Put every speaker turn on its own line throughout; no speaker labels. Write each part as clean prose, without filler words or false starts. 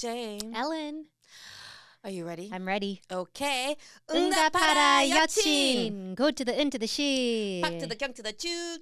Jane.
Ellen.
Are you ready?
I'm ready.
Okay.
응답하라 Yeochin. Go to the into the she.
Back to the gung to the choo.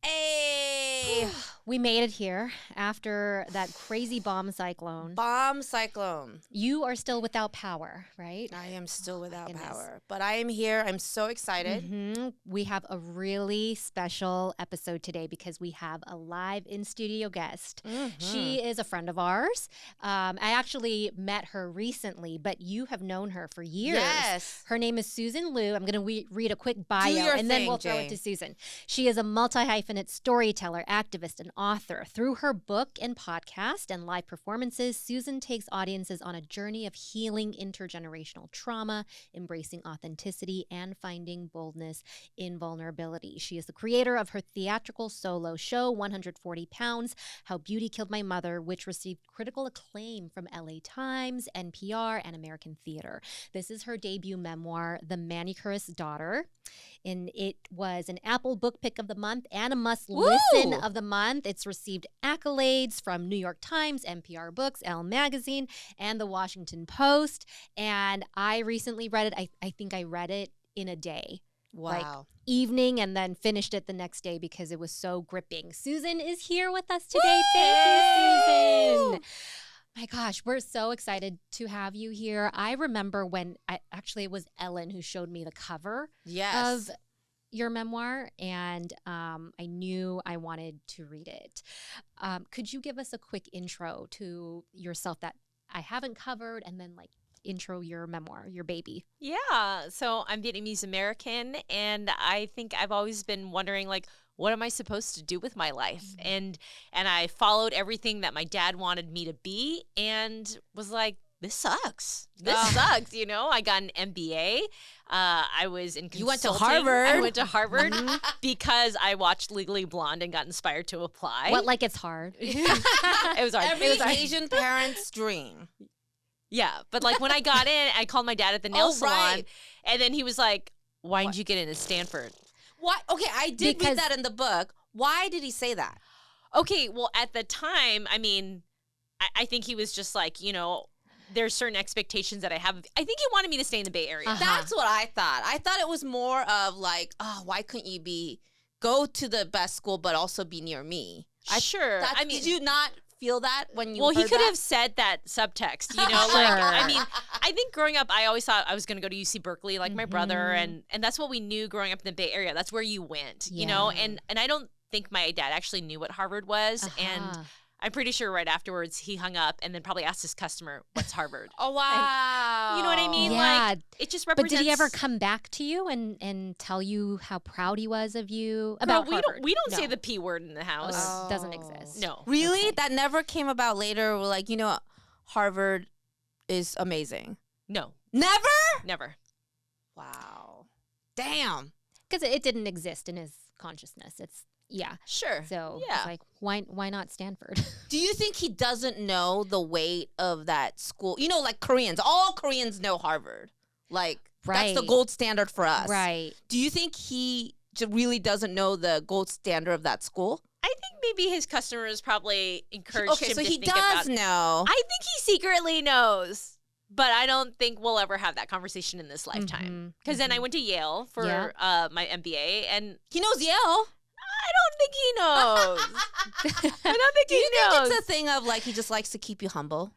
Hey.
We made it here after that crazy bomb cyclone.
Bomb cyclone.
You are still without power, right?
I am still without
Goodness.
power, but I am here. I'm so excited.
Mm-hmm. We have a really special episode today because we have a live in-studio guest.
Mm-hmm.
She is a friend of ours. I actually met her recently, but you have known her for years.
Yes.
Her name is Susan Lieu. I'm going to read a quick bio,
your
and then
thing,
we'll throw it
Jane.
to Susan. She is a multi-hyphenate storyteller, activist, and author. Through her book and podcast and live performances, Susan takes audiences on a journey of healing intergenerational trauma, embracing authenticity, and finding boldness in vulnerability. She is the creator of her theatrical solo show, 140 Pounds, How Beauty Killed My Mother, which received critical acclaim from LA Times, NPR, and American Theater. This is her debut memoir, The Manicurist Daughter. And it was an Apple Book Pick of the Month and a must-listen of the month. It's received accolades from New York Times, NPR Books, Elle Magazine, and The Washington Post. And I recently read it. I think I read it in a day.
Wow.
Like evening, and then finished it the next day because it was so gripping. Susan is here with us today.
Woo!
Thank you, Susan. My gosh, we're so excited to have you here. I remember when it was Ellen who showed me the cover
Yes.
of your memoir, and I knew I wanted to read it. Could you give us a quick intro to yourself that I haven't covered, and then intro your memoir, your baby?
Yeah, so I'm Vietnamese American, and I think I've always been wondering, what am I supposed to do with my life? And I followed everything that my dad wanted me to be, and was like, this sucks. This sucks. I got an MBA. I was in consulting.
You went to Harvard.
I went to Harvard because I watched Legally Blonde and got inspired to apply.
What, it's hard?
It was hard.
Every
It was hard.
Asian parent's dream.
Yeah, but when I got in, I called my dad at the nail salon,
right.
and then he was like, why didn't you get into Stanford?
Why? Okay, I did read that in the book. Why did he say that?
Okay, well, at the time, I think he was just like, there's certain expectations that I have. I think he wanted me to stay in the Bay Area.
That's what I thought. I thought it was more of why couldn't you go to the best school but also be near me?
Sure.
Did you not feel that when you
Well, he
heard
could
that?
have said that subtext,
Sure.
I think growing up, I always thought I was going to go to UC Berkeley like my brother, and that's what we knew growing up in the Bay Area. That's where you went, and I don't think my dad actually knew what Harvard was, and I'm pretty sure right afterwards he hung up and then probably asked his customer, what's Harvard?
Oh, wow.
You know what I mean?
Yeah.
It just
But
represents...
did he ever come back to you and tell you how proud he was of you about Harvard?
We don't
No.
say the P word in the house.
Doesn't exist.
No.
Really?
Okay.
That never came about later? Harvard is amazing.
No.
Never?
Never.
Wow. Damn.
Because it didn't exist in his consciousness.
Sure.
So
Yeah.
it's why not Stanford?
Do you think he doesn't know the weight of that school? Koreans. All Koreans know Harvard. That's the
Right.
gold standard for us.
Right.
Do you think he really doesn't know the gold standard of that school?
I think maybe his customers probably encouraged him
so
to
he
think about...
does know.
I think he secretly knows, but I don't think we'll ever have that conversation in this lifetime. Because then I went to Yale for my MBA, and
He knows Yale.
I don't think he knows. I don't think
Do
he
you
knows.
think it's a thing of he just likes to keep you humble?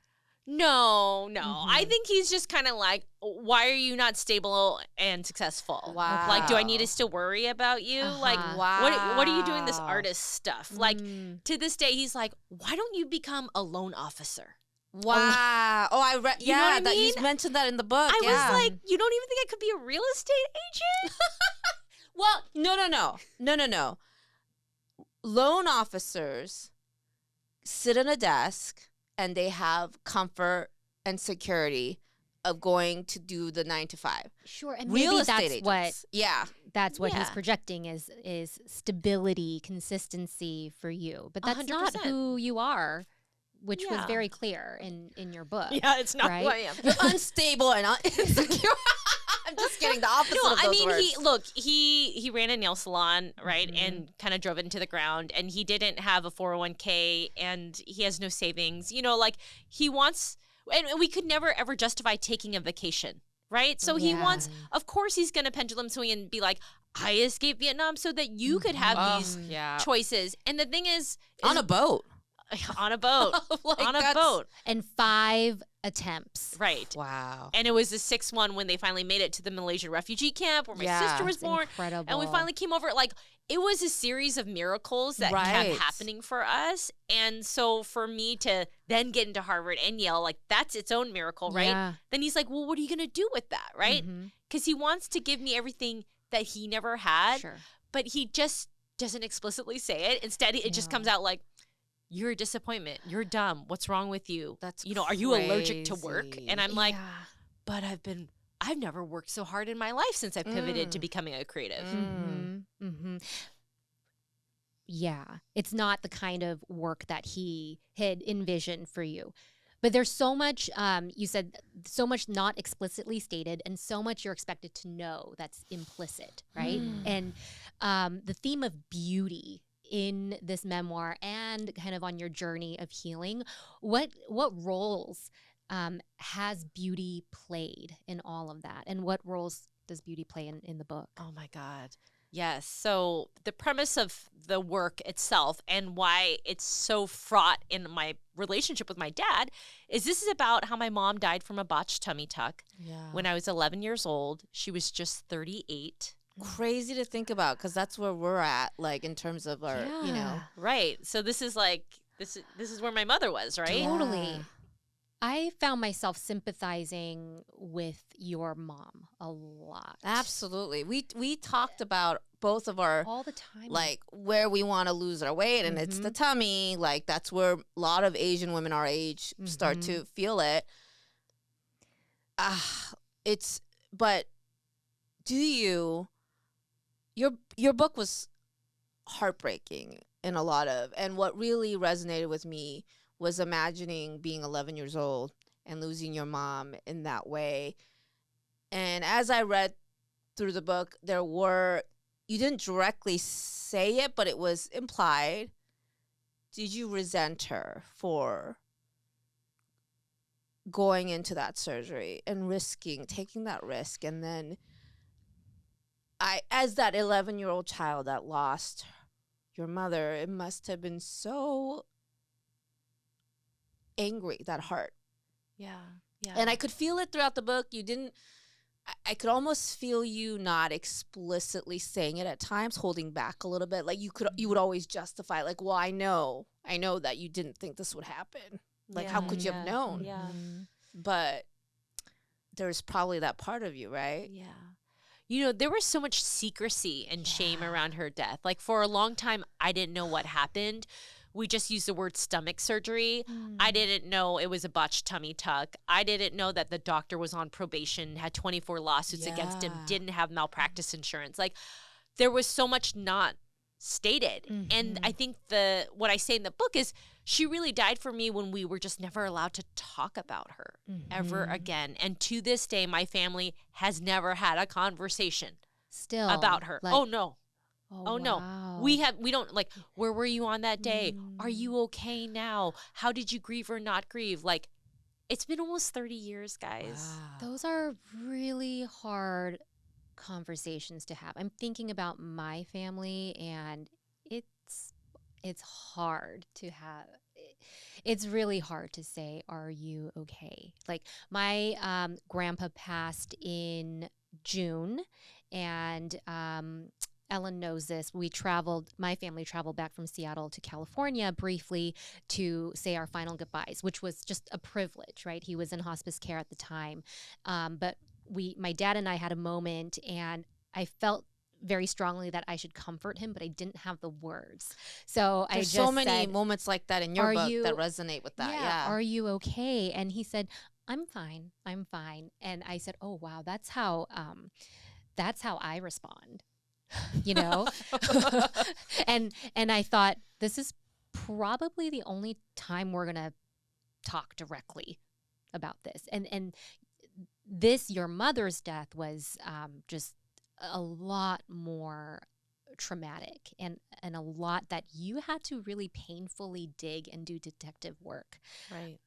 No. I think he's just kind of like, why are you not stable and successful?
Wow.
Do I need to still worry about you?
Wow.
What are you doing this artist stuff? To this day, he's like, why don't you become a loan officer?
Wow. I read.
You know what I
You
mean?
mentioned that in the book.
I
yeah.
was like, you don't even think I could be a real estate agent?
Well, no. Loan officers sit at a desk and they have comfort and security of going to do the 9 to 5.
Sure, and
Real
maybe
estate agents.
that's what he's
Yeah.
projecting is stability, consistency for you. But that's not
100%.
who you are, which was
Yeah.
very clear in your book.
Yeah, it's not
right?
who I am.
You're unstable and insecure. I'm just kidding. The opposite
No,
of those words.
he ran a nail salon, right, and kind of drove it into the ground, and he didn't have a 401k, and he has no savings. He wants and we could never ever justify taking a vacation, right? So he wants, of course, he's going to pendulum swing and be like, I escaped Vietnam so that you could have these choices. And the thing is
on a boat.
On a boat.
Like,
on a boat.
And 5 attempts.
Right.
Wow.
And it was the 6th one when they finally made it to the Malaysian refugee camp where my sister was born.
Incredible.
And we finally came over. Like, it was a series of miracles that kept happening for us. And so for me to then get into Harvard and Yale, like, that's its own miracle, right?
Yeah.
Then he's like, well, what are you going to do with that, right? Because he wants to give me everything that he never had.
Sure.
But he just doesn't explicitly say it. Instead, it just comes out like, you're a disappointment. You're dumb. What's wrong with you?
That's
are you allergic to work?
crazy.
And I'm like, but I've never worked so hard in my life since I pivoted to becoming a creative.
Yeah. It's not the kind of work that he had envisioned for you. But there's so much, you said, so much not explicitly stated and so much you're expected to know that's implicit, right? And the theme of beauty in this memoir and kind of on your journey of healing, what roles has beauty played in all of that? And what roles does beauty play in the book?
Oh my God. Yes. So the premise of the work itself and why it's so fraught in my relationship with my dad is this is about how my mom died from a botched tummy tuck when I was 11 years old. She was just 38.
Crazy to think about because that's where we're at, like in terms of our,
Right. So this is like this is where my mother was, right?
Totally. I found myself sympathizing with your mom a lot.
Absolutely. We talked about both of our
all the time,
like where we want to lose our weight, and it's the tummy. Like that's where a lot of Asian women our age start to feel it. But do you? Your book was heartbreaking in a lot of, and what really resonated with me was imagining being 11 years old and losing your mom in that way. And as I read through the book, you didn't directly say it, but it was implied. Did you resent her for going into that surgery and taking that risk? And then as that 11-year-old child that lost your mother, it must have been so angry, that heart.
Yeah.
And I could feel it throughout the book. I could almost feel you not explicitly saying it at times, holding back a little bit. Like you would always justify, like, well, I know that you didn't think this would happen. Like, how could you have known?
Yeah.
But there's probably that part of you, right?
Yeah. There was so much secrecy and shame around her death. Like, for a long time, I didn't know what happened. We just used the word stomach surgery. I didn't know it was a botched tummy tuck. I didn't know that the doctor was on probation, had 24 lawsuits against him, didn't have malpractice insurance. Like, there was so much not stated. And I think what I say in the book is she really died for me when we were just never allowed to talk about her ever again. And to this day, my family has never had a conversation
still
about her.
Like,
oh no.
Oh,
no.
wow.
We don't, like, where were you on that day? Are you okay now? How did you grieve or not grieve? Like, it's been almost 30 years, guys.
Wow.
Those are really hard conversations to have. I'm thinking about my family, and it's hard to have. It's really hard to say, are you okay? Like, my grandpa passed in June, and Ellen knows this. My family traveled back from Seattle to California briefly to say our final goodbyes, which was just a privilege, right? He was in hospice care at the time. But my dad and I had a moment, and I felt very strongly that I should comfort him, but I didn't have the words. So
There's
I just
so many
said,
moments like that in your book
you-
that resonate with that. Yeah.
Are you okay? And he said, I'm fine. And I said, oh, wow, that's how I respond. and I thought, this is probably the only time we're gonna talk directly about this. And this, your mother's death, was just a lot more traumatic and a lot that you had to really painfully dig and do detective work.
Right.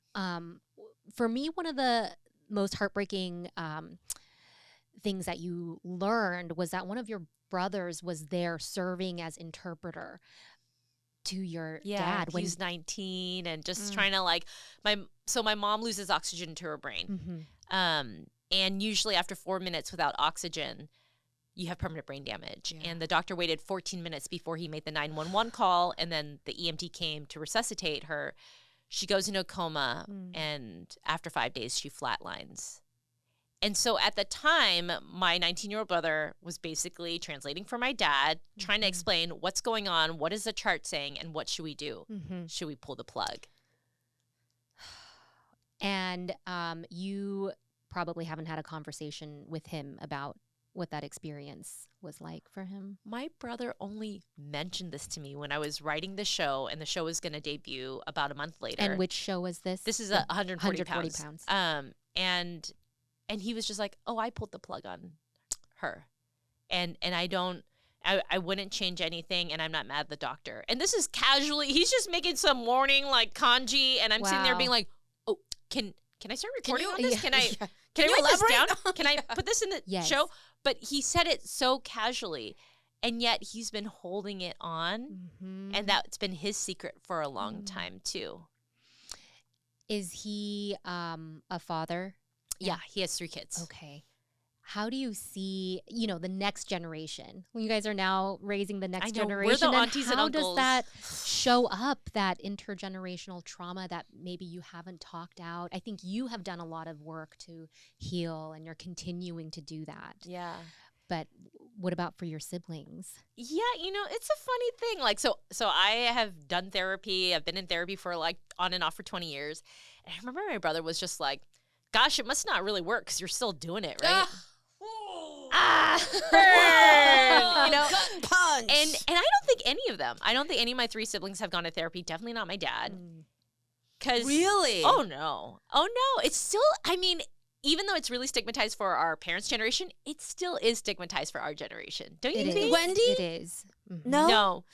for me, one of the most heartbreaking things that you learned was that one of your brothers was there serving as interpreter to your dad when
he's 19 and just trying to like my mom loses oxygen to her brain. And usually after 4 minutes without oxygen, you have permanent brain damage. And the doctor waited 14 minutes before he made the 911 call, and then the EMT came to resuscitate her. She goes into a coma, and after 5 days, she flatlines. And so at the time, my 19-year-old brother was basically translating for my dad, trying to explain what's going on, what is the chart saying, and what should we do? Should we pull the plug?
And you probably haven't had a conversation with him about what that experience was like for him.
My brother only mentioned this to me when I was writing the show, and the show was going to debut about a month later.
And which show was this?
This is 140 pounds. And he was just like, "Oh, I pulled the plug on her," and I wouldn't change anything, and I'm not mad at the doctor. And this is casually, he's just making some morning like kanji, and I'm sitting there being like, "Oh, can I start recording on this? Can I write this down? Can I put this in the show?" But he said it so casually, and yet he's been holding it on, and that's been his secret for a long time too.
Is he a father?
Yeah, he has 3 kids.
Okay. How do you see, the next generation? When you guys are now raising the next generation,
we're the aunties and uncles.
How does that show up, that intergenerational trauma that maybe you haven't talked out? I think you have done a lot of work to heal, and you're continuing to do that.
Yeah.
But what about for your siblings?
Yeah, it's a funny thing. Like, so I have done therapy. I've been in therapy for like on and off for 20 years. And I remember my brother was just like, "Gosh, it must not really work because you're still doing it, right?" Burn!
Gut punch.
And I don't think any of my 3 siblings have gone to therapy. Definitely not my dad.
Really?
Oh no. It's still, even though it's really stigmatized for our parents' generation, it still is stigmatized for our generation. Don't you think?
Wendy?
It is.
No.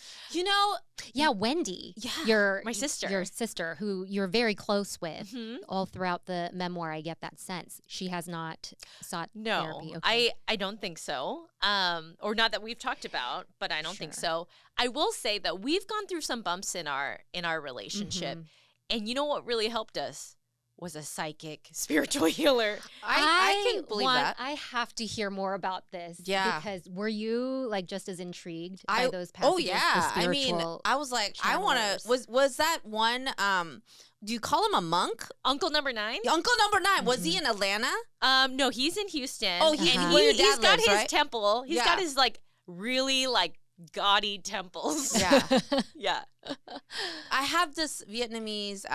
Yeah, Wendy.
Yeah. My sister.
Your sister, who you're very close with. All throughout the memoir, I get that sense. She has not sought therapy. Okay.
I don't think so. Or not that we've talked about, but I don't think so. I will say that we've gone through some bumps in our relationship. And you know what really helped us? Was a psychic spiritual healer.
I can believe that.
I have to hear more about this.
Yeah.
Because were you like just as intrigued by those passages?
Oh yeah. I mean, I was like, I want to. Was that one? Do you call him a monk?
Uncle Number 9.
Uncle Number 9. Was he in Atlanta?
No, he's in Houston.
Oh,
and
where your dad
he's got
lives,
his
right?
temple. He's got his like really like gaudy temples.
Yeah.
Yeah.
I have this Vietnamese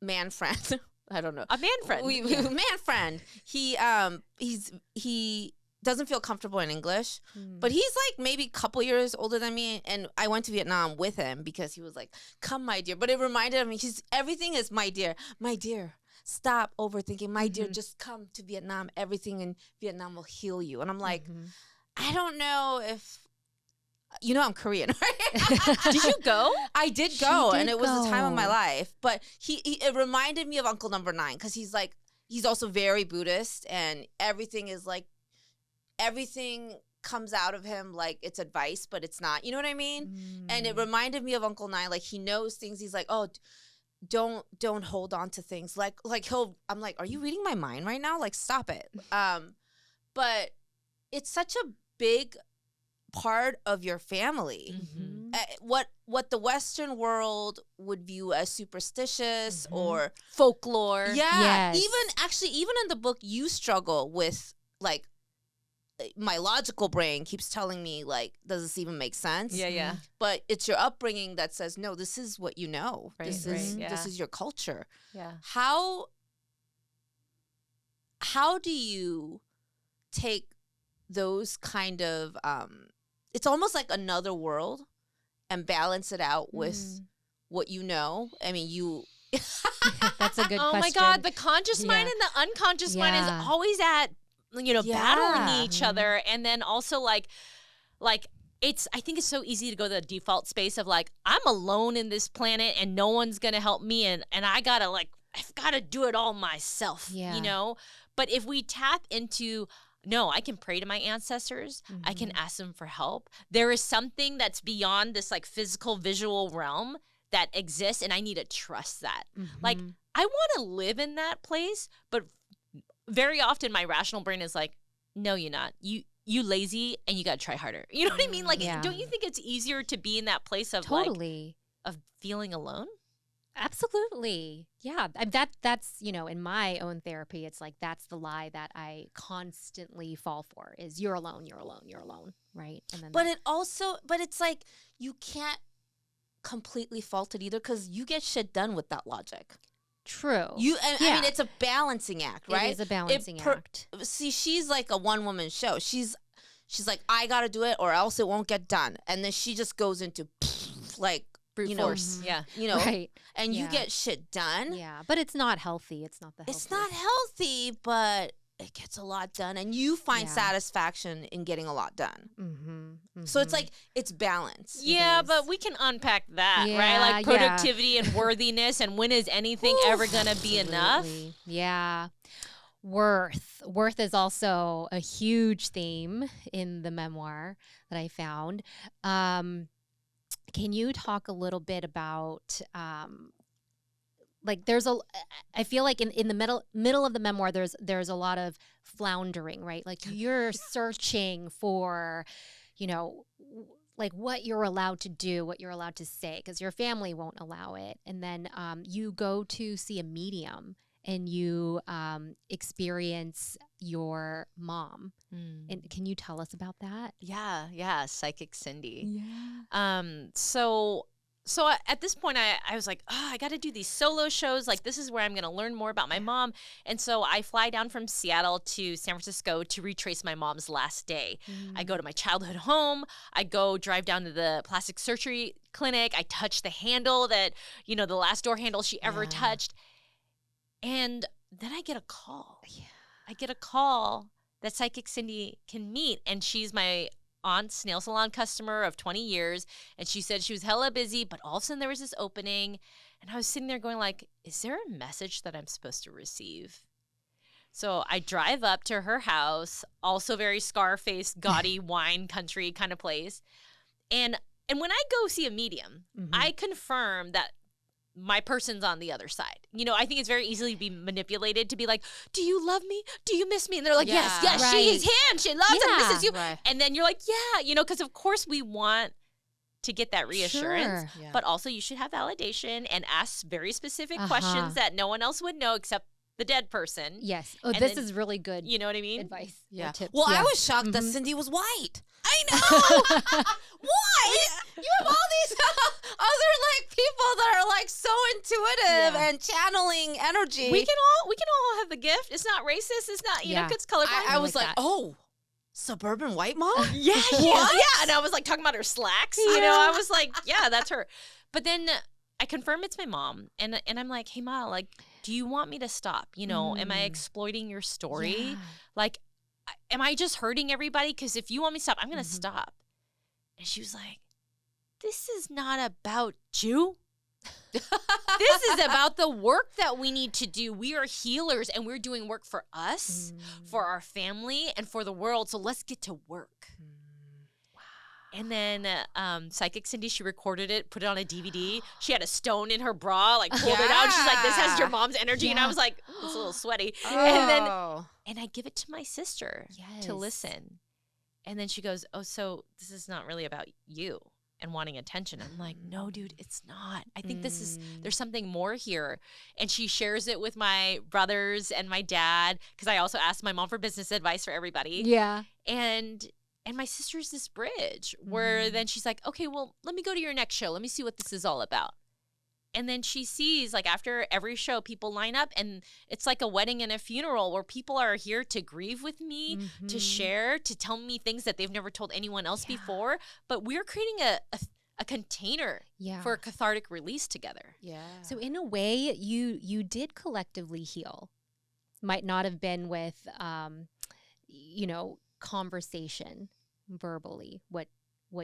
man friend. I don't know.
A man friend.
Man friend. He doesn't feel comfortable in English, but he's like maybe a couple years older than me, and I went to Vietnam with him because he was like, "Come, my dear." But it reminded me, everything is my dear. My dear, stop overthinking. My dear, just come to Vietnam. Everything in Vietnam will heal you. And I'm like, I don't know if I'm Korean, right?
Did you go?
I did go, and it was the time of my life. But it reminded me of Uncle Number 9 because he's also very Buddhist, and everything comes out of him like it's advice, but it's not. You know what I mean? And it reminded me of Uncle 9. Like he knows things. He's like, "Oh, don't hold on to things." Like I'm like, "Are you reading my mind right now? Like, stop it." But it's such a big part of your family. What the Western world would view as superstitious or
folklore.
Yeah. Yes. Even in the book, you struggle with like, my logical brain keeps telling me like, does this even make sense?
Yeah.
But it's your upbringing that says, no, this is what you know.
Right,
this is your culture.
Yeah.
How do you take those kind of it's almost like another world and balance it out with what you know? I mean,
That's a good question.
Oh my God, the conscious mind and the unconscious mind is always at battling each other. And then also like I think it's so easy to go to the default space of like, I'm alone in this planet and no one's gonna help me, and I gotta like I've got to do it all myself,
Yeah.
you know? But if we tap into, no, I can pray to my ancestors. I can ask them for help. There is something that's beyond this like physical, visual realm that exists, and I need to trust that. Like, I want to live in that place, but very often my rational brain is like, no, you're not. You lazy, and you got to try harder. You know what I mean? Like, don't you think it's easier to be in that place of
Totally.
of feeling alone?
Absolutely. Yeah. That's, you know, in my own therapy, it's like that's the lie that I constantly fall for is you're alone, you're alone, you're alone. Right. And then
But it's like you can't completely fault it either because you get shit done with that logic.
true.
I mean, it's a balancing act, right?
It is a balancing act.
See, she's like a one-woman show. She's like, I got to do it or else it won't get done. And then she just goes into like,
Brute force. Yeah.
You know,
Right.
and you get shit done.
Yeah. But it's not healthy. It's not the healthy.
It's not healthy, but it gets a lot done. And you find satisfaction in getting a lot done. So it's like, it's balance.
Yeah, but we can unpack that, right? Like productivity and worthiness and when is anything ever going to be enough?
Yeah. Worth is also a huge theme in the memoir that I found. Can you talk a little bit about like I feel like in the middle of the memoir there's a lot of floundering, right? Like you're searching for, you know, like what you're allowed to do, what you're allowed to say, because your family won't allow it. And then you go to see a medium and you experience your mom. And can you tell us about that?
Yeah, Psychic Cindy.
Yeah.
So at this point, I was like, I got to do these solo shows. Like, this is where I'm going to learn more about my mom. And so I fly down from Seattle to San Francisco to retrace my mom's last day. I go to my childhood home. I go drive down to the plastic surgery clinic. I touch the handle that, you know, the last door handle she ever touched. And then I get a call. Yeah. I get a call that Psychic Cindy can meet. And she's my aunt's nail salon customer of 20 years. And she said she was hella busy, but all of a sudden there was this opening. And I was sitting there going like, is there a message that I'm supposed to receive? So I drive up to her house, also very Scarface, gaudy wine country kind of place. And when I go see a medium, I confirm that my person's on the other side. You know, I think it's very easily to be manipulated to be like, do you love me? Do you miss me? And they're like, yes,
right.
she is him. She loves and misses you.
Right.
And then you're like, yeah, you know, because of course we want to get that reassurance.
Sure.
Yeah.
But also you should have validation and ask very specific questions that no one else would know except the dead person.
Yes. Oh,
And
this
then-
is really good
You know what I mean?
advice.
Yeah.
Or tips.
Well,
Yeah.
I was shocked that Cindy was white. I know. Why? You have all these other like people that are like so intuitive and channeling energy.
We can all have the gift. It's not racist. It's not, you know, it's colorblind.
I was
like
like,
that.
oh, suburban white mom?
Yeah. And I was like talking about her slacks. You know, I was like, yeah, that's her. But then I confirm it's my mom, and I'm like, hey, Ma, like, do you want me to stop? You know, am I exploiting your story?
Yeah.
Like, am I just hurting everybody? Because if you want me to stop, I'm going to stop. And she was like, this is not about you. This is about the work that we need to do. We are healers, and we're doing work for us, for our family, and for the world. So let's get to work. And then Psychic Cindy, she recorded it, put it on a DVD. She had a stone in her bra, like pulled it out. She's like, this has your mom's energy. And I was like, it's a little sweaty. And I give it to my sister to listen. And then she goes, oh, so this is not really about you and wanting attention. I'm like, no, dude, it's not. I think there's something more here. And she shares it with my brothers and my dad, because I also asked my mom for business advice for everybody.
Yeah.
And my sister's this bridge where then she's like, okay, well, let me go to your next show. Let me see what this is all about. And then she sees, like, after every show, people line up, and it's like a wedding and a funeral where people are here to grieve with me, to share, to tell me things that they've never told anyone else before. But we're creating a container for a cathartic release together.
Yeah.
So in a way, you did collectively heal. Might not have been with, you know, conversation verbally, what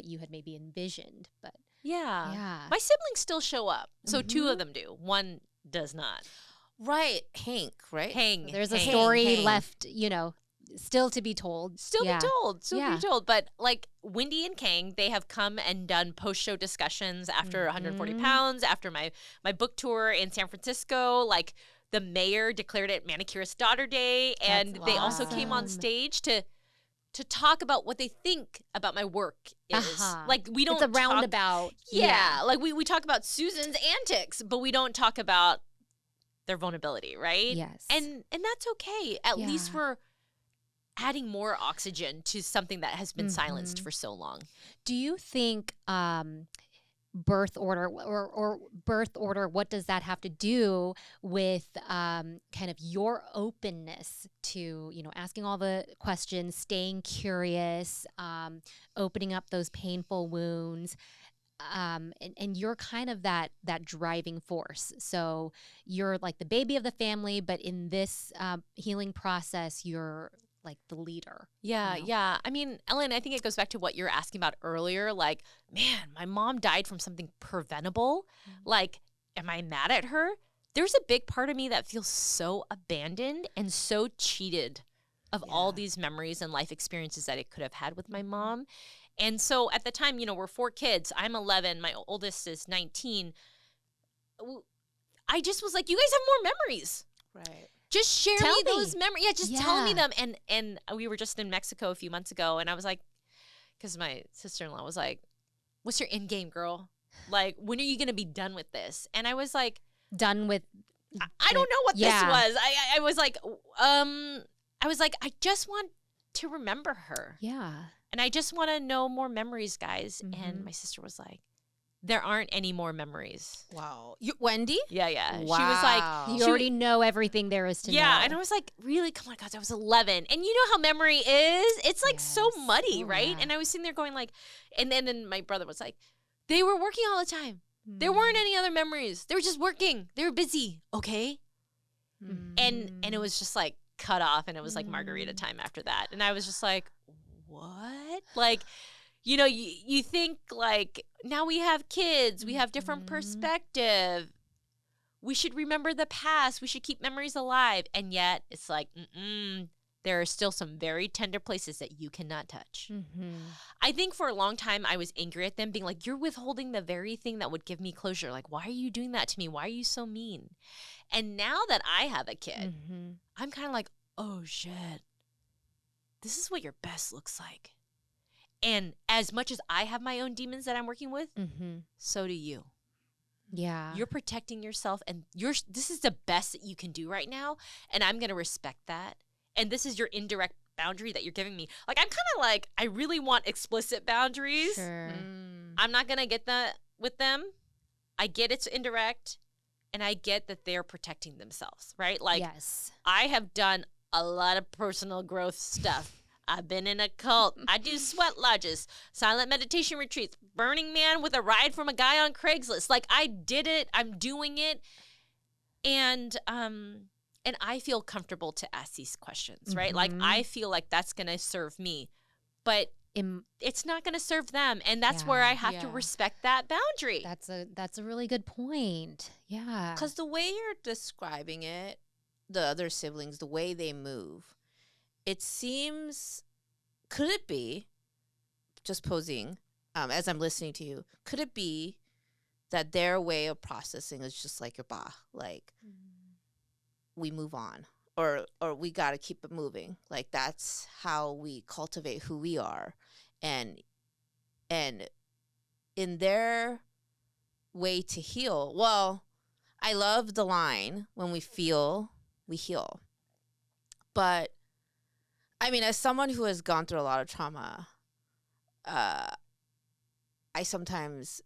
you had maybe envisioned, but
Yeah. My siblings still show up. So two of them do. One does not.
Right. Hank, right?
Hang.
There's a
hang.
story
hang.
left, still to be told.
Still
Yeah.
be told. Still
Yeah.
be told. But like Wendy and Kang, they have come and done post-show discussions after 140
Mhm.
pounds, after my book tour in San Francisco. Like the mayor declared it Manicurist Daughter Day. And
That's
they also came on
awesome.
stage to talk about what they think about my work is.
Uh-huh.
Like we don't
It's a
talk-
roundabout.
Yeah. Like we talk about Susan's antics, but we don't talk about their vulnerability, right?
Yes.
And that's okay. At least
Yeah.
we're adding more oxygen to something that has been silenced
Mhm.
for so long.
Do you think birth order or birth order, what does that have to do with kind of your openness to, asking all the questions, staying curious, opening up those painful wounds? And you're kind of that driving force. So you're like the baby of the family, but in this healing process, you're like the leader.
Yeah,
You know?
yeah. I mean, Ellen, I think it goes back to what you were asking about earlier. Like, man, my mom died from something preventable. Like, am I mad at her? There's a big part of me that feels so abandoned and so cheated of all these memories and life experiences that I could have had with my mom. And so at the time, we're 4 kids. I'm 11. My oldest is 19. I just was like, you guys have more memories.
Right.
Just share
Tell
me
me.
those memories. Yeah, just tell me
Yeah.
them. And we were just in Mexico a few months ago, and I was like, because my sister-in-law was like, what's your end game, girl? Like, when are you going to be done with this? And I was like,
Done with.
I don't know what
Yeah.
this was. I was like, I just want to remember her.
Yeah.
And I just want to know more memories, guys.
Mhm.
And my sister was like, there aren't any more memories.
Wow. Wendy?
Yeah, yeah.
Wow.
She was like,
You
she-
already know everything there is to know.
yeah, and I was like, really? Come on, guys, I was 11. And you know how memory is? It's like so
Yes.
muddy,
Oh,
right?
yeah.
And I was sitting there going like, and then my brother was like, they were working all the time. There weren't any other memories. They were just working. They were busy, okay? And it was just like cut off, and it was like margarita time after that. And I was just like, what? Like, you think like, now we have kids, we have different perspective. We should remember the past. We should keep memories alive. And yet it's like, there are still some very tender places that you cannot touch. I think for a long time I was angry at them, being like, you're withholding the very thing that would give me closure. Like, why are you doing that to me? Why are you so mean? And now that I have a kid, I'm kind of like, oh shit, this is what your best looks like. And as much as I have my own demons that I'm working with, so do you.
Yeah.
You're protecting yourself, and this is the best that you can do right now, and I'm going to respect that. And this is your indirect boundary that you're giving me. Like, I'm kind of like, I really want explicit boundaries.
Sure.
I'm not going to get that with them. I get it's indirect, and I get that they're protecting themselves, right? Like,
yes.
I have done a lot of personal growth stuff. I've been in a cult. I do sweat lodges, silent meditation retreats, Burning Man with a ride from a guy on Craigslist. Like, I did it. I'm doing it. And I feel comfortable to ask these questions, right? Like, I feel like that's going to serve me. But it's not going to serve them. And that's where I have to respect that boundary.
That's a really good point. Yeah.
Because the way you're describing it, the other siblings, the way they move, it seems, could it be, just posing, as I'm listening to you, could it be that their way of processing is just like your ba, like we move on, or we got to keep it moving. Like, that's how we cultivate who we are. And in their way to heal, well, I love the line, when we feel, we heal. But I mean, as someone who has gone through a lot of trauma, I sometimes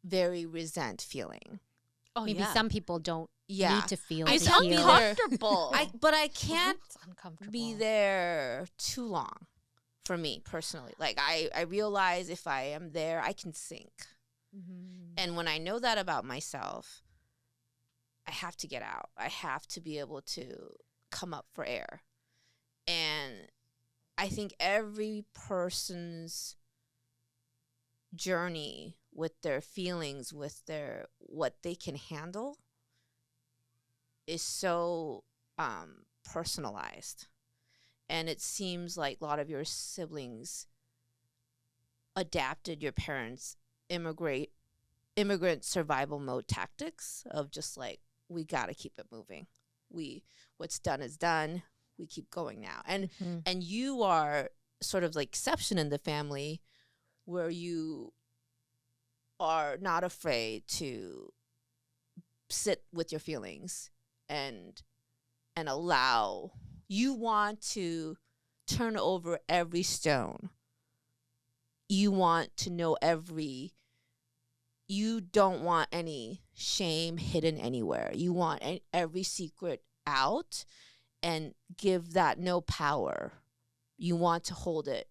very resent feeling.
Oh,
Maybe
yeah.
some people don't
Yeah.
need to feel.
I
to
can't
heal.
be there.
Uncomfortable.
But I can't
It's uncomfortable.
be there too long for me personally. Like, I realize if I am there, I can sink. And when I know that about myself, I have to get out. I have to be able to come up for air. And I think every person's journey with their feelings, with their what they can handle, is so personalized. And it seems like a lot of your siblings adapted your parents' immigrant survival mode tactics of just like, we got to keep it moving. What's done is done. We keep going now. And you are sort of the exception in the family where you are not afraid to sit with your feelings and allow. You want to turn over every stone. You want to know you don't want any shame hidden anywhere. You want every secret out and give that no power. You want to hold it.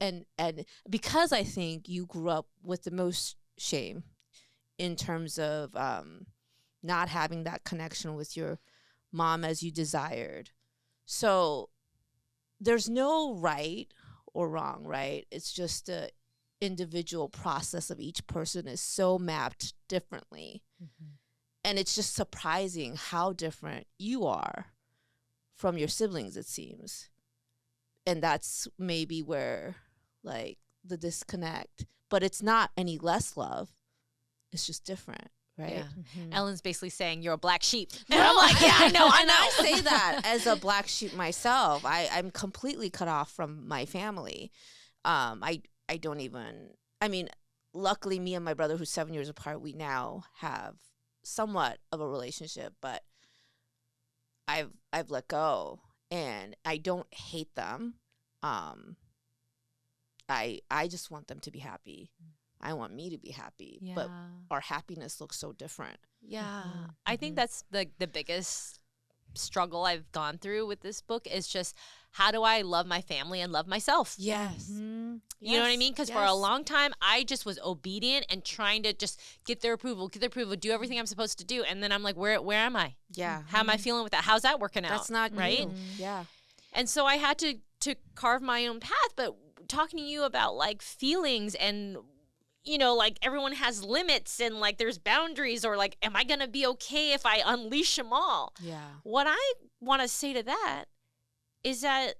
And because I think you grew up with the most shame in terms of not having that connection with your mom as you desired. So there's no right or wrong, right? It's just the individual process of each person is so mapped differently. And it's just surprising how different you are from your siblings, it seems. And that's maybe where, like, the disconnect. But it's not any less love. It's just different, right?
Yeah. Ellen's basically saying you're a black sheep.
And I'm like, yeah, I know. And I say that as a black sheep myself. I'm completely cut off from my family. I don't even, I mean, luckily me and my brother, who's 7 years apart, we now have somewhat of a relationship, but I've let go, and I don't hate them. I just want them to be happy. I want me to be happy, but our happiness looks so different.
Yeah. I think that's the biggest struggle I've gone through with this book is just, how do I love my family and love myself?
Yes.
You know what I mean? Because for a long time, I just was obedient and trying to just get their approval, do everything I'm supposed to do. And then I'm like, where am I?
Yeah.
How am I feeling with that? How's that working out?
That's not
right.
you. Yeah.
And so I had to carve my own path. But talking to you about like feelings and, you know, like everyone has limits and like there's boundaries, or like, am I going to be okay if I unleash them all?
Yeah.
What I want to say to that is that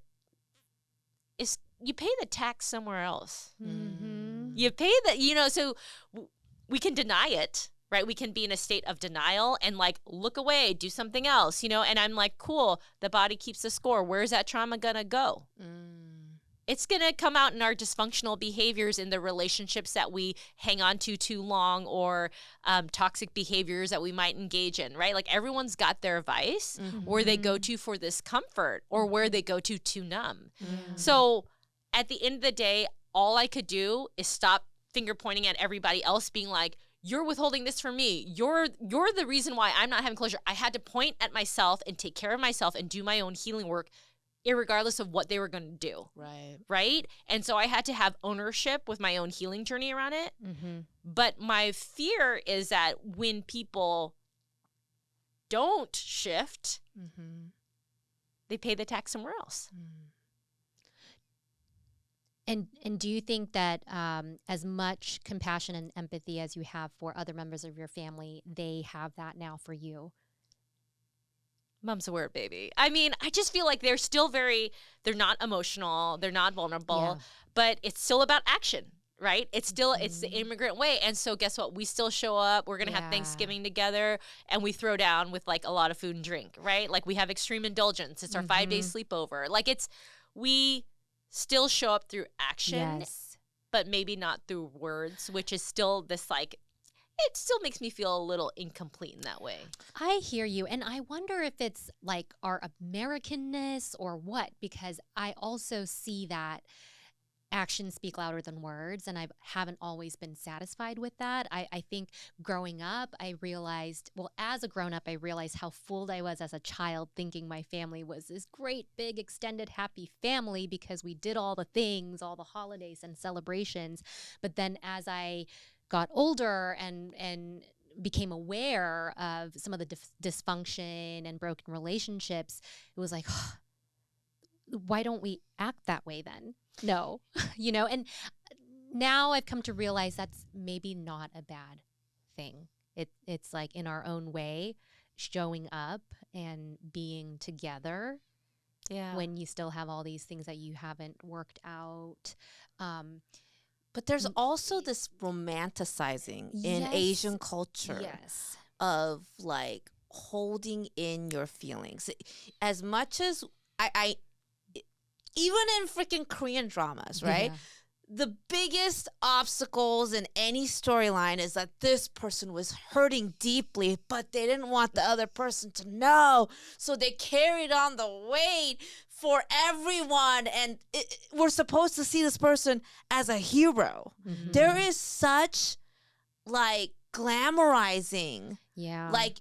you pay the tax somewhere else. You pay so we can deny it, right? We can be in a state of denial and like look away, do something else, and I'm like, cool, the body keeps the score. Where's that trauma gonna go? It's gonna come out in our dysfunctional behaviors, in the relationships that we hang on to too long, or toxic behaviors that we might engage in, right? Like everyone's got their vice where they go to for this comfort, or where they go to numb. So at the end of the day, all I could do is stop finger pointing at everybody else, being like, you're withholding this from me. You're the reason why I'm not having closure. I had to point at myself and take care of myself and do my own healing work, irregardless of what they were going to do. Right? And so I had to have ownership with my own healing journey around it. But my fear is that when people don't shift, they pay the tax somewhere else.
And do you think that as much compassion and empathy as you have for other members of your family, they have that now for you?
Mom's a word, baby. I mean, I just feel like they're still they're not emotional, they're not vulnerable, but it's still about action, right? It's still, it's the immigrant way. And so guess what? We still show up. We're going to have Thanksgiving together, and we throw down with like a lot of food and drink, right? Like we have extreme indulgence. It's our 5-day sleepover. Like we still show up through action, but maybe not through words, which is still this like, it still makes me feel a little incomplete in that way.
I hear you. And I wonder if it's like our Americanness or what, because I also see that actions speak louder than words, and I haven't always been satisfied with that. I think growing up, I realized, well, as a grown-up, I realized how fooled I was as a child, thinking my family was this great, big, extended, happy family because we did all the things, all the holidays and celebrations. But then as I got older and became aware of some of the dysfunction and broken relationships, it was like, why don't we act that way then? No, and now I've come to realize that's maybe not a bad thing. It's like in our own way, showing up and being together when you still have all these things that you haven't worked out.
But there's also this romanticizing in Asian culture of like holding in your feelings. As much as I even in freaking Korean dramas, right? The biggest obstacles in any storyline is that this person was hurting deeply, but they didn't want the other person to know. So they carried on the weight for everyone. And we're supposed to see this person as a hero. Mm-hmm. There is such like glamorizing.
Yeah.
Like,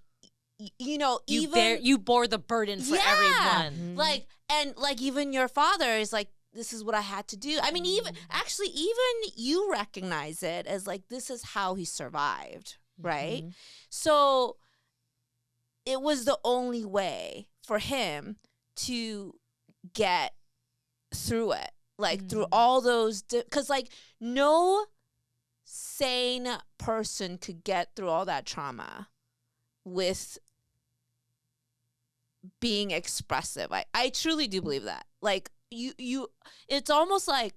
you know,
you bore the burden for everyone.
Mm-hmm. Like, and like even your father is like, this is what I had to do. I mean, even you recognize it as like, this is how he survived, right? Mm-hmm. So it was the only way for him to get through it. Like through all those, because like no sane person could get through all that trauma with being expressive. I truly do believe that. Like, you it's almost like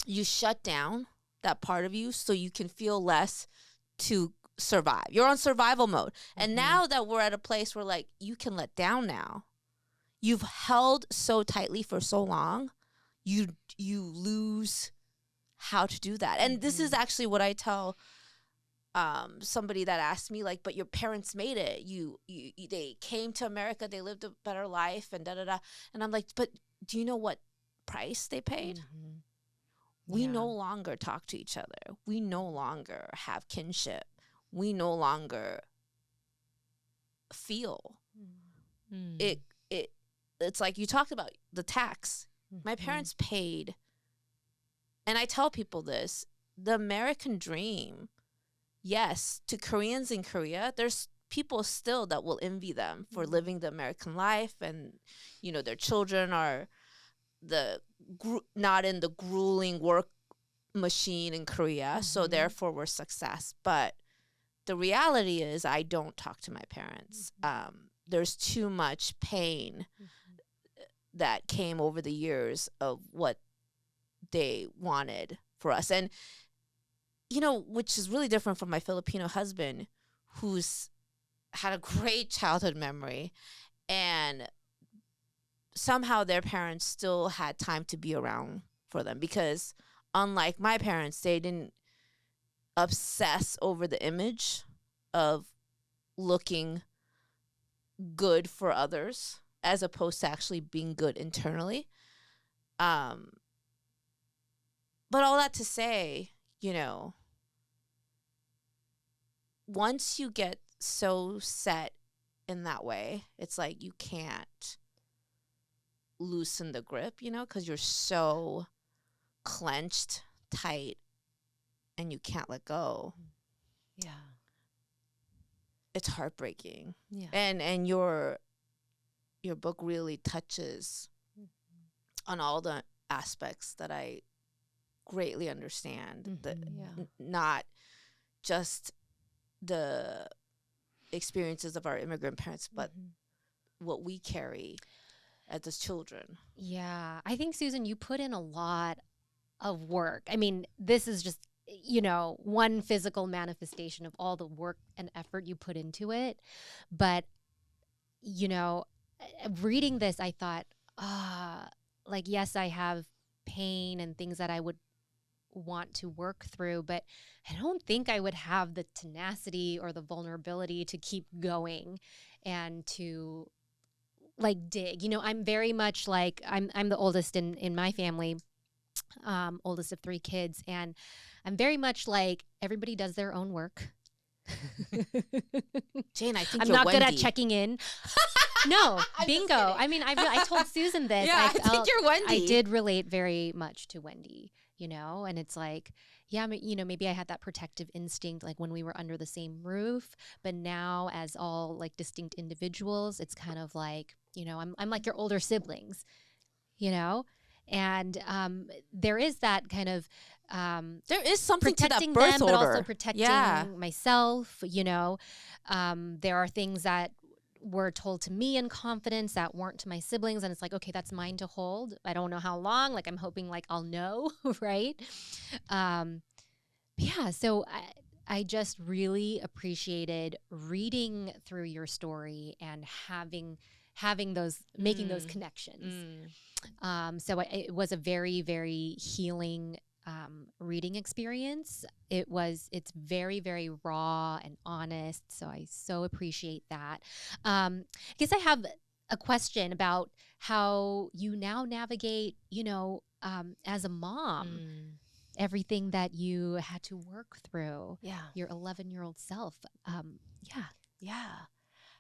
you shut down that part of you so you can feel less to survive. You're on survival mode. And now that we're at a place where like you can let down now, you've held so tightly for so long, you lose how to do that. And this is actually what I tell somebody that asked me, like, but your parents made it. They came to America, they lived a better life, and da-da-da. And I'm like, but do you know what price they paid? Mm-hmm. We no longer talk to each other. We no longer have kinship. We no longer feel. Mm. It's like you talked about the tax. Mm-hmm. My parents paid, and I tell people this, the American dream, yes, to Koreans in Korea, there's people still that will envy them for living the American life, and you know their children are not in the grueling work machine in Korea, so therefore we're success. But the reality is I don't talk to my parents. There's too much pain that came over the years of what they wanted for us. And you know, which is really different from my Filipino husband, who's had a great childhood memory, and somehow their parents still had time to be around for them, because unlike my parents, they didn't obsess over the image of looking good for others as opposed to actually being good internally. But all that to say, you know, once you get so set in that way, it's like you can't loosen the grip, you know, because you're so clenched tight and you can't let go.
Yeah.
It's heartbreaking. Yeah. And your book really touches on all the aspects that I greatly understand. Not just the experiences of our immigrant parents, but what we carry as children.
Yeah. I think, Susan, you put in a lot of work. I mean, this is just, you know, one physical manifestation of all the work and effort you put into it. But, you know, reading this, I thought, like, yes, I have pain and things that I would want to work through, but I don't think I would have the tenacity or the vulnerability to keep going and to like dig. You know, I'm very much like I'm the oldest in my family, oldest of 3 kids, and I'm very much like everybody does their own work.
Jane, I think
I'm
you're
not
Wendy.
good at checking in. No, bingo. I mean, I told Susan this.
Yeah, I think you're Wendy.
I did relate very much to Wendy, you know, and it's like, yeah, you know, maybe I had that protective instinct like when we were under the same roof, but now as all like distinct individuals, it's kind of like, you know, I'm like your older siblings, you know, and there is that kind of
there is something
protecting
to that birth
them,
order.
but also protecting myself, you know. There are things that were told to me in confidence that weren't to my siblings. And it's like, okay, that's mine to hold. I don't know how long. Like, I'm hoping like I'll know, right? Yeah. So I just really appreciated reading through your story and having those, making those connections. So it was a very, very healing reading experience. It's very, very raw and honest. So I so appreciate that. I guess I have a question about how you now navigate, as a mom, everything that you had to work through.
Yeah.
Your 11-year-old self.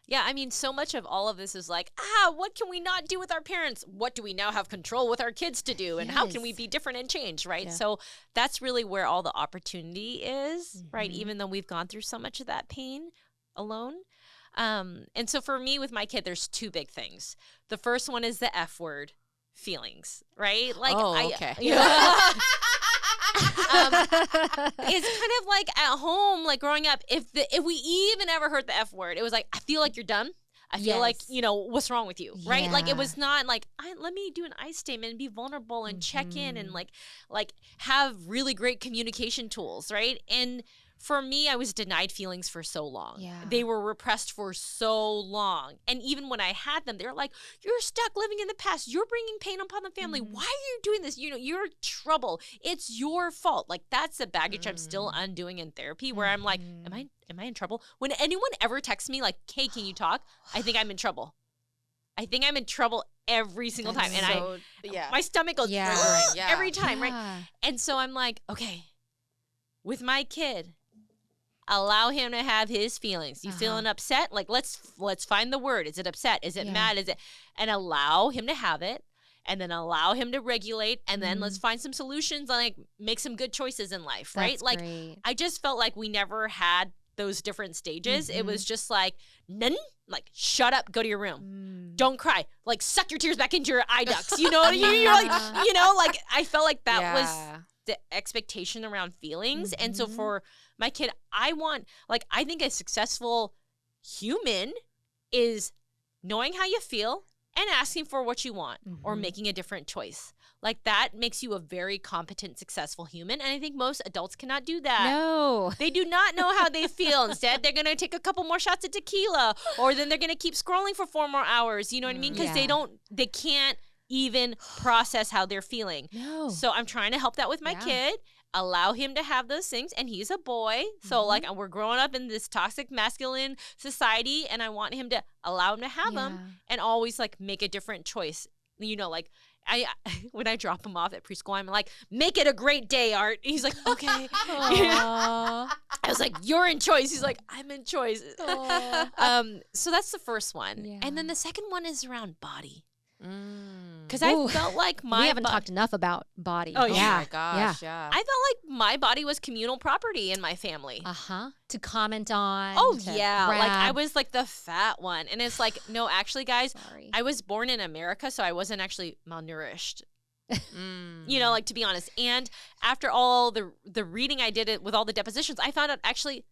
Yeah, I mean, so much of all of this is like, what can we not do with our parents? What do we now have control with our kids to do? And how can we be different and change, right?
Yeah.
So that's really where all the opportunity is, right? Even though we've gone through so much of that pain alone. And so for me with my kid, there's two big things. The first one is the F word, feelings, right? Like,
okay.
It's kind of like at home, like growing up, if we even ever heard the F word, it was like, I feel like you're done. I feel like, what's wrong with you, right? Like, it was not like, let me do an I statement and be vulnerable and check in and like have really great communication tools, right? And for me, I was denied feelings for so long.
Yeah.
They were repressed for so long. And even when I had them, they're like, you're stuck living in the past. You're bringing pain upon the family. Why are you doing this? You're trouble. It's your fault. Like, that's the baggage I'm still undoing in therapy, where I'm like, am I in trouble? When anyone ever texts me like, hey, can you talk? I think I'm in trouble. I think I'm in trouble every single time. And my stomach goes every time, right? And so I'm like, okay, with my kid, allow him to have his feelings. You feeling upset? Like, let's find the word. Is it upset? Is it mad? Is it? And allow him to have it, and then allow him to regulate, and then let's find some solutions, like make some good choices in life, right?
That's
like,
great.
I just felt like we never had those different stages. It was just like, none, like, shut up, go to your room. Don't cry. Like, suck your tears back into your eye ducts. You know what I mean? You're like, like, I felt like that was the expectation around feelings. And so for my kid, I think a successful human is knowing how you feel and asking for what you want or making a different choice. Like, that makes you a very competent, successful human. And I think most adults cannot do that.
No.
They do not know how they feel. Instead, they're going to take a couple more shots of tequila, or then they're going to keep scrolling for 4 more hours. You know what I mean? Because they can't even process how they're feeling.
No.
So I'm trying to help that with my kid, allow him to have those things. And he's a boy. So like, we're growing up in this toxic masculine society, and I want him to allow him to have them and always like make a different choice. Like, when I drop him off at preschool, I'm like, make it a great day, Art. And he's like, okay. I was like, you're in choice. He's like, I'm in choice. So that's the first one.
Yeah.
And then the second one is around body. Because I felt like
we haven't talked enough about body.
Oh, yeah.
Oh my gosh, yeah.
I felt like my body was communal property in my family.
To comment on.
Oh,
to
yeah. Like, I
grab.
was like the fat one. And it's like, no, actually, guys,
Sorry.
I was born in America, so I wasn't actually malnourished. Like, to be honest. And after all the reading I did with all the depositions, I found out actually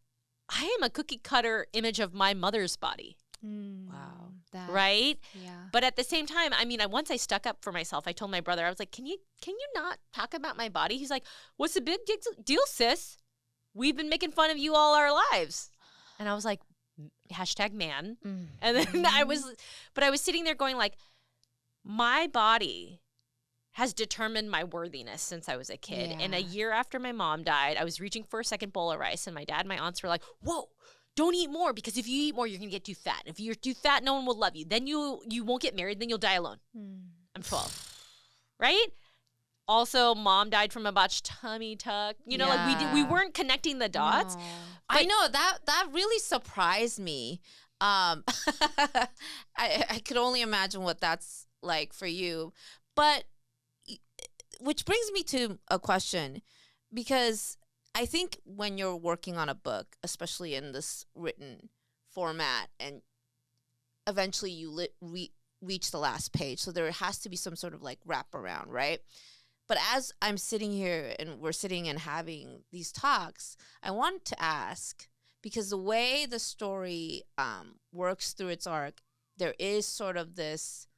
I am a cookie cutter image of my mother's body.
Wow.
Right?
Yeah.
But at the same time, I mean, once I stuck up for myself, I told my brother, I was like, can you not talk about my body? He's like, what's the big deal, sis? We've been making fun of you all our lives. And I was like, #man. And then I was sitting there going like, my body has determined my worthiness since I was a kid.
Yeah.
And a year after my mom died, I was reaching for a second bowl of rice, and my dad and my aunts were like, whoa, don't eat more, because if you eat more, you're going to get too fat. If you're too fat, no one will love you. Then you won't get married. Then you'll die alone. I'm 12. Right? Also, mom died from a botched tummy tuck. Like we weren't connecting the dots.
No.
I know that really surprised me. I could only imagine what that's like for you. But which brings me to a question, because I think when you're working on a book, especially in this written format, and eventually you reach the last page, so there has to be some sort of like wraparound, right? But as I'm sitting here and we're sitting and having these talks, I wanted to ask, because the way the story works through its arc, there is sort of this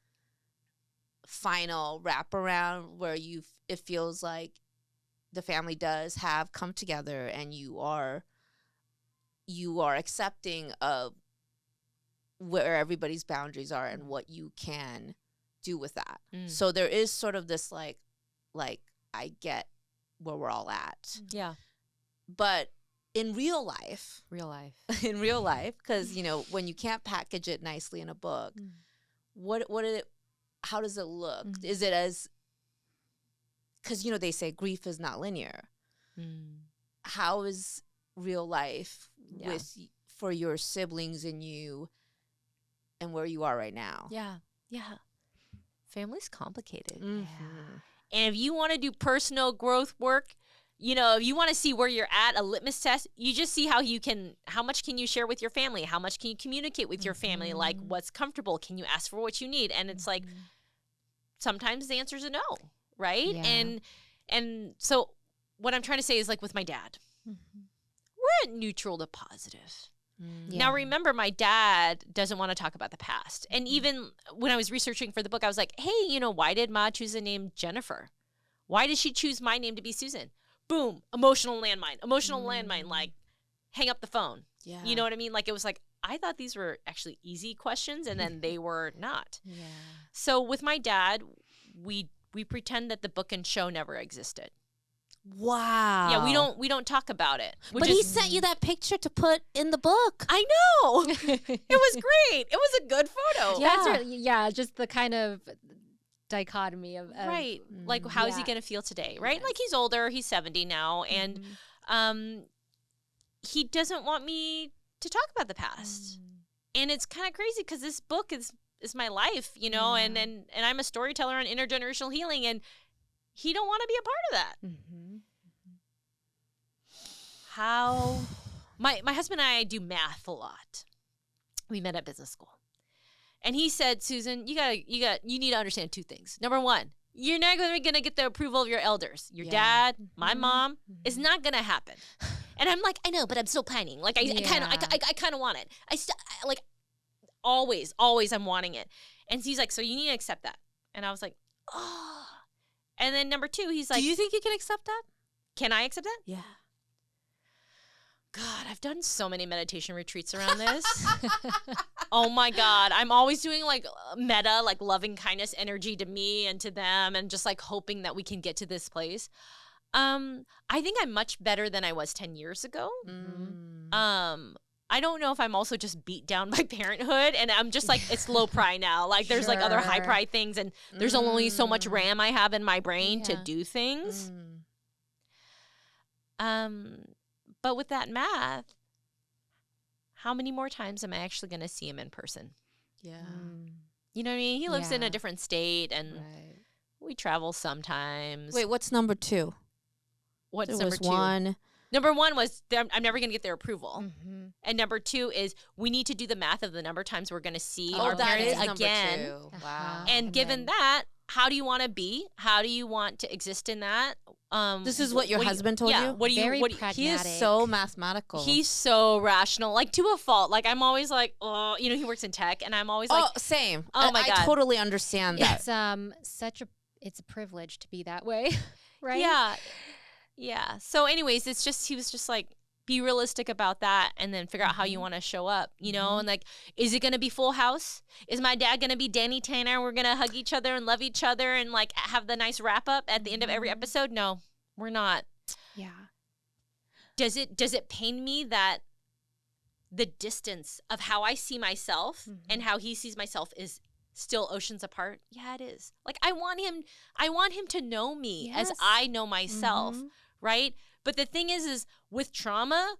final wraparound where it feels like the family does have come together, and you are accepting of where everybody's boundaries are and what you can do with that. So there is sort of this like I get where we're all at.
Yeah.
But in real life, because when you can't package it nicely in a book, how does it look? Is it as, because they say grief is not linear. How is real life for your siblings and you, and where you are right now?
Yeah. Family's complicated.
Mm-hmm.
And if you want to do personal growth work, if you want to see where you're at, a litmus test, you just see how much can you share with your family? How much can you communicate with your family? Like, what's comfortable? Can you ask for what you need? And it's like, sometimes the answer is a no, right?
Yeah.
And so what I'm trying to say is, like, with my dad, we're at neutral to positive.
Yeah.
Now, remember, my dad doesn't want to talk about the past. And even when I was researching for the book, I was like, hey, why did Ma choose the name Jennifer? Why did she choose my name to be Susan? Boom, emotional landmine, like, hang up the phone.
Yeah.
You know what I mean? Like, it was like, I thought these were actually easy questions, and then they were not.
Yeah.
So with my dad, we pretend that the book and show never existed.
Wow.
Yeah, we don't talk about it.
But he sent you that picture to put in the book.
I know. It was great. It was a good photo.
Yeah. That's really, just the kind of dichotomy of
right. Like, how is he going to feel today? Right. Yes. Like, he's older. He's 70 now. And he doesn't want me to talk about the past. And it's kind of crazy because this book is my life, and I'm a storyteller on intergenerational healing, and he don't want to be a part of that. How my husband and I do math a lot. We met at business school. And he said, Susan, you need to understand two things. Number one, you're not going to get the approval of your elders. Your dad, my mom, is not going to happen. And I'm like, I know, but I'm still pining. Like, I kind of want it. Always I'm wanting it. And he's like, so you need to accept that. And I was like, oh. And then number two, he's like,
do you think you can accept that?
Can I accept that?
Yeah.
God, I've done so many meditation retreats around this. Oh my God. I'm always doing like meta, like loving kindness energy to me and to them, and just like hoping that we can get to this place. I think I'm much better than I was 10 years ago. I don't know if I'm also just beat down by parenthood, and I'm just like, it's low pri now. Like, there's like other high pri things, and there's only so much RAM I have in my brain to do things. But with that math, how many more times am I actually going to see him in person?
Yeah.
You know what I mean? He lives in a different state, and we travel sometimes.
Wait, what's number two?
What's
there
number
was
two?
One.
Number one was I'm never going to get their approval. And number two is we need to do the math of the number of times we're going to see our parents again.
Number two. Wow.
And given that, how do you want to be? How do you want to exist in that?
This is what your husband told you?
What do you?
Very pragmatic.
He is so mathematical.
He's so rational, like, to a fault. Like, I'm always like, oh, he works in tech, and I'm always like,
same.
Oh my God,
I totally understand that.
It's it's a privilege to be that way, right?
Yeah. So anyways, he was just like, be realistic about that, and then figure out how you want to show up, and like, is it going to be Full House? Is my dad going to be Danny Tanner? We're going to hug each other and love each other and like have the nice wrap up at the end of every episode? No, we're not.
Yeah.
Does it pain me that the distance of how I see myself and how he sees myself is still oceans apart? Yeah, it is. Like, I want him to know me as I know myself, right? But the thing is with trauma,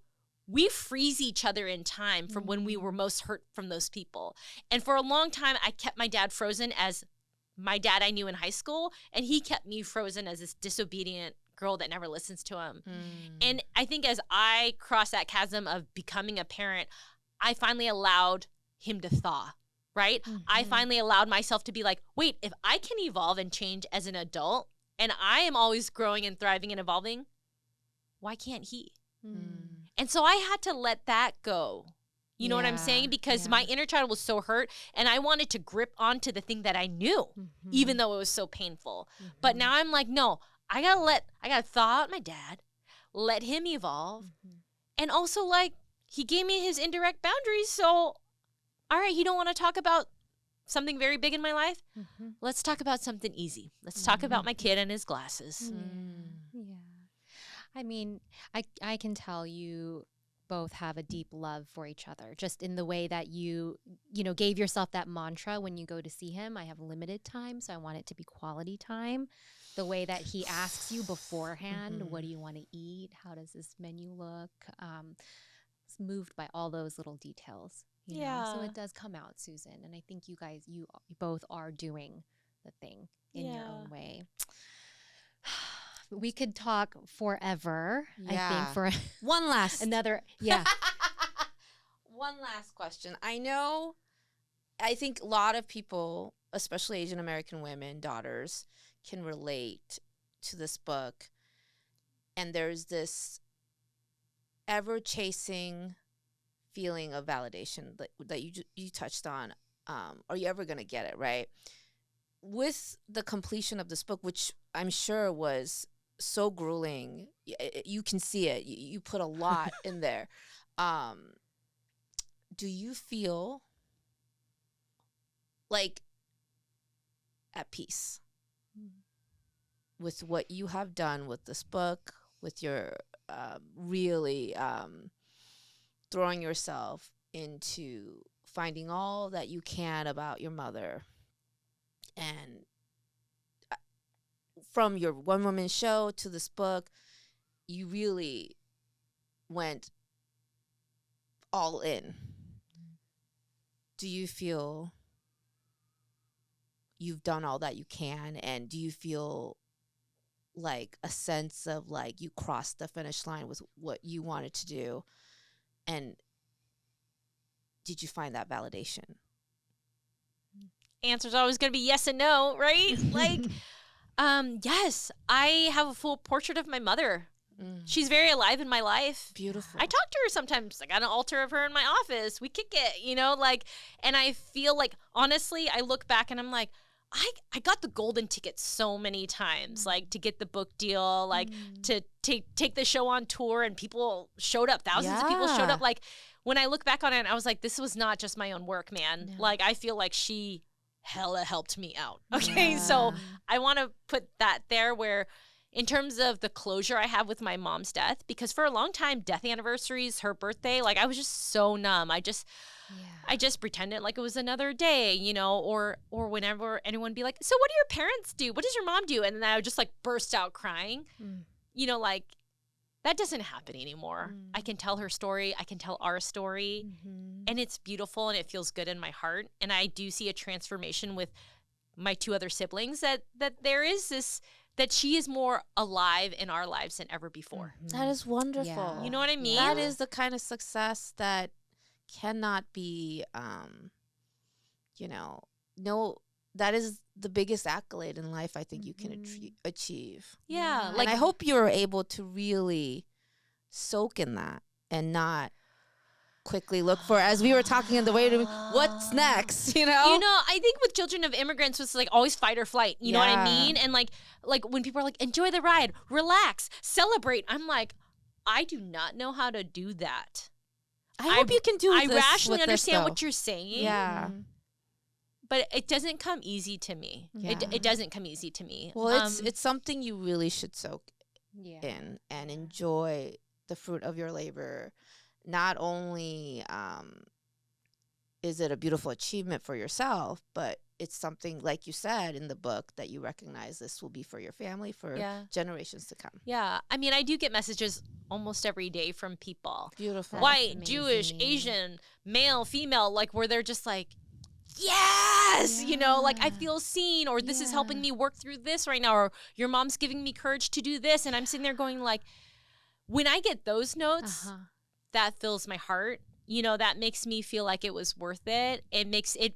we freeze each other in time from when we were most hurt from those people. And for a long time, I kept my dad frozen as my dad I knew in high school, and he kept me frozen as this disobedient girl that never listens to him. And I think as I crossed that chasm of becoming a parent, I finally allowed him to thaw, right? I finally allowed myself to be like, wait, if I can evolve and change as an adult, and I am always growing and thriving and evolving, why can't he? And so I had to let that go. You know what I'm
Yeah,
saying? Because
yeah.
my inner child was so hurt, and I wanted to grip onto the thing that I knew, even though it was so painful. But now I'm like, no, I gotta thaw out my dad, let him evolve. And also, like, he gave me his indirect boundaries. So, all right, you don't want to talk about something very big in my life? Let's talk about something easy. Let's talk about my kid and his glasses.
Yeah. I mean, I can tell you both have a deep love for each other, just in the way that you gave yourself that mantra when you go to see him. I have limited time, so I want it to be quality time. The way that he asks you beforehand, what do you want to eat? How does this menu look? It's moved by all those little details. You know? So it does come out, Susan. And I think you both are doing the thing in your own way. We could talk forever, I think, for
one last
another,
one last question. I think a lot of people, especially Asian American women, daughters, can relate to this book. And there's this ever-chasing feeling of validation that you touched on. Are you ever going to get it, right? With the completion of this book, which I'm sure was so grueling, you can see it. You put a lot in there. Do you feel like at peace with what you have done with this book, with your really throwing yourself into finding all that you can about your mother, and from your one-woman show to this book, you really went all in. Do you feel you've done all that you can, and do you feel like a sense of like you crossed the finish line with what you wanted to do? And did you find that validation?
Answer's always going to be yes and no, right? Like, yes, I have a full portrait of my mother. She's very alive in my life.
Beautiful.
I talk to her sometimes. I got an altar of her in my office. We kick it, like, and I feel like, honestly, I look back and I'm like, I got the golden ticket so many times, like to get the book deal, like to take the show on tour, and people showed up. Thousands of people showed up. Like, when I look back on it, I was like, this was not just my own work, man. No. Like, I feel like she hella helped me out. Okay, so I want to put that there where, in terms of the closure I have with my mom's death, because for a long time, death anniversaries, her birthday, like I was just so numb. I just pretended like it was another day, or whenever anyone be like, so what do your parents do? What does your mom do? And then I would just like burst out crying, like that doesn't happen anymore. I can tell her story. I can tell our story, and it's beautiful and it feels good in my heart. And I do see a transformation with my two other siblings that there is this, that she is more alive in our lives than ever before.
That is wonderful.
Yeah.
You know what I mean?
That is the kind of success that cannot be, that is the biggest accolade in life I think you can achieve.
Yeah.
Like, I hope you're able to really soak in that and not quickly look for, as we were talking in the waiting room, what's next,
I think with children of immigrants, it's like always fight or flight. You know what I mean? And like when people are like, enjoy the ride, relax, celebrate. I'm like, I do not know how to do that.
I hope you can do this.
I rationally
with
understand
this,
what you're saying.
Yeah.
But it doesn't come easy to me.
Yeah.
It doesn't come easy to me.
Well, it's something you really should soak in and enjoy the fruit of your labor. Not only is it a beautiful achievement for yourself, but it's something, like you said in the book, that you recognize this will be for your family for generations to come.
Yeah. I mean, I do get messages almost every day from people.
Beautiful.
White, Jewish, Asian, male, female, like where they're just like, yes, like I feel seen, or this is helping me work through this right now, or your mom's giving me courage to do this. And I'm sitting there going like, when I get those notes, that fills my heart. That makes me feel like it was worth it. It makes it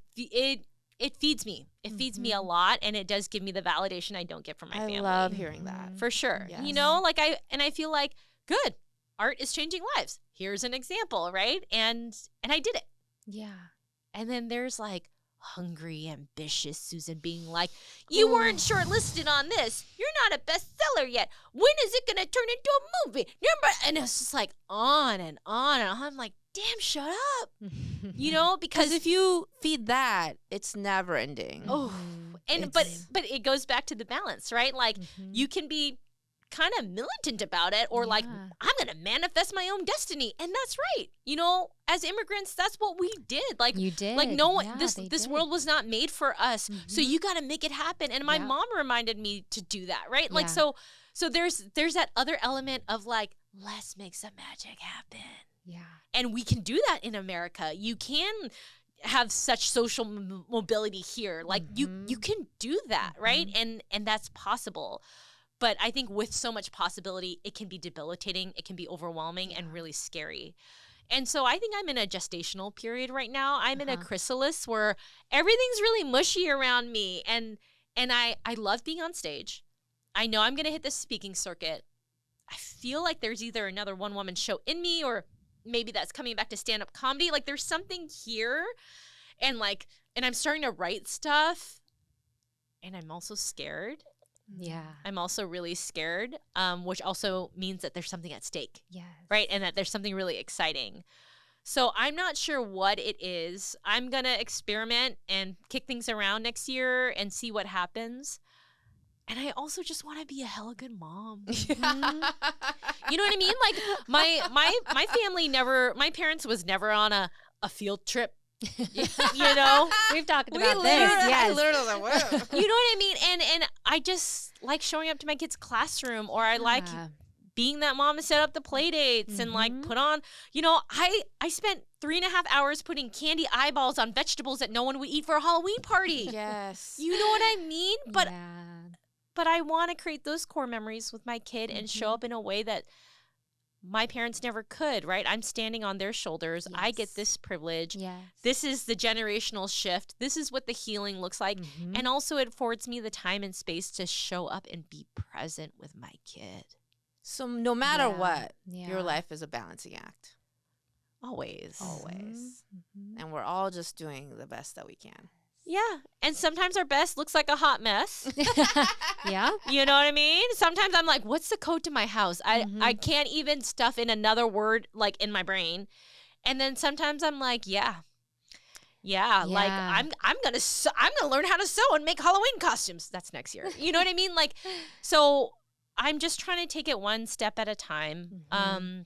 feeds me. It feeds me a lot, and it does give me the validation I don't get from my family.
I love hearing that.
For sure.
Yes.
I feel like, good. Art is changing lives. here's an example, right? And I did it.
Yeah.
And then there's like hungry, ambitious Susan being like, you weren't shortlisted on this. You're not a bestseller yet. When is it going to turn into a movie? Remember? And it's just like on and on. And I'm like, damn, shut up. You know,
Because if you feed that, it's never ending.
oh, and
It's-
but it goes back to the balance, right? Like you can be kind of militant about it or like
Yeah.
I'm going to manifest my own destiny, and that's right. You know, as immigrants, that's what we did. Like
You did.
like no one
Yeah,
this
they
this
did.
world was not made for us. So you got to make it happen. And my
Yeah.
mom reminded me to do that, right? Like
Yeah.
so there's that other element of like let's make some magic happen.
Yeah.
And we can do that in America. You can have such social mobility here. Like you can do that, right? And that's possible. But I think with so much possibility, it can be debilitating, it can be overwhelming and really scary. And so I think I'm in a gestational period right now. I'm in a chrysalis where everything's really mushy around me, and I love being on stage. I know I'm going to hit the speaking circuit. I feel like there's either another one-woman show in me, or maybe that's coming back to stand-up comedy. Like there's something here, and I'm starting to write stuff, and I'm also scared.
Yeah.
I'm also really scared, which also means that there's something at stake,
Yes.
right? And that there's something really exciting. So I'm not sure what it is. I'm going to experiment and kick things around next year and see what happens. And I also just want to be a hella good mom. You know what I mean? Like my family never, my parents was never on a field trip. You know,
We've talked
We
about
literally,
this. Yes.
I literally was like, whoa.
you know what I mean? And I just like showing up to my kids' classroom, or I like
Yeah.
being that mom to set up the play dates and like put on, you know, I spent 3.5 hours putting candy eyeballs on vegetables that no one would eat for a Halloween party.
Yes.
You know what I mean? But
Yeah.
but I want to create those core memories with my kid and show up in a way that my parents never could, right? I'm standing on their shoulders. I
Yes.
get this privilege.
Yes.
This is the generational shift. This is what the healing looks like. And also it affords me the time and space to show up and be present with my kid.
So no matter
Yeah.
what,
Yeah.
your life is a balancing act.
Always.
Always.
Mhm.
And we're all just doing the best that we can.
Yeah. And sometimes our best looks like a hot mess.
Yeah.
You know what I mean? Sometimes I'm like, what's the code to my house? I can't even stuff in another word like in my brain. And then sometimes I'm like, yeah, like
Yeah.
I'm gonna learn how to sew and make Halloween costumes. That's next year. You know what I mean? Like, so I'm just trying to take it one step at a time. And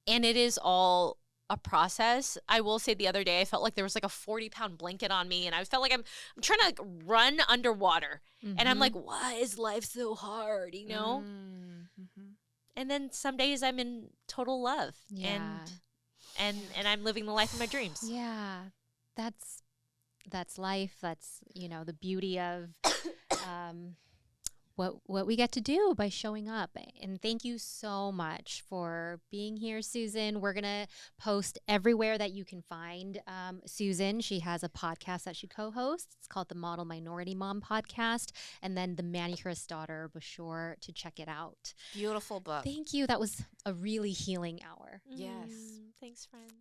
it is all a process. I will say the other day I felt like there was like a 40-pound blanket on me, and I felt like I'm trying to like run underwater. And I'm like, why is life so hard, you know?
Mm-hmm.
And then some days I'm in total love.
Yeah.
And I'm living the life of my dreams.
Yeah. That's life. That's, you know, the beauty of what we get to do by showing up. And thank you so much for being here, Susan. We're going to post everywhere that you can find Susan. She has a podcast that she co-hosts. It's called the Model Minority Mom Podcast. And then the Manicurist Daughter. Be sure to check it out.
Beautiful book.
Thank you. That was a really healing hour.
Yes.
Thanks, friends.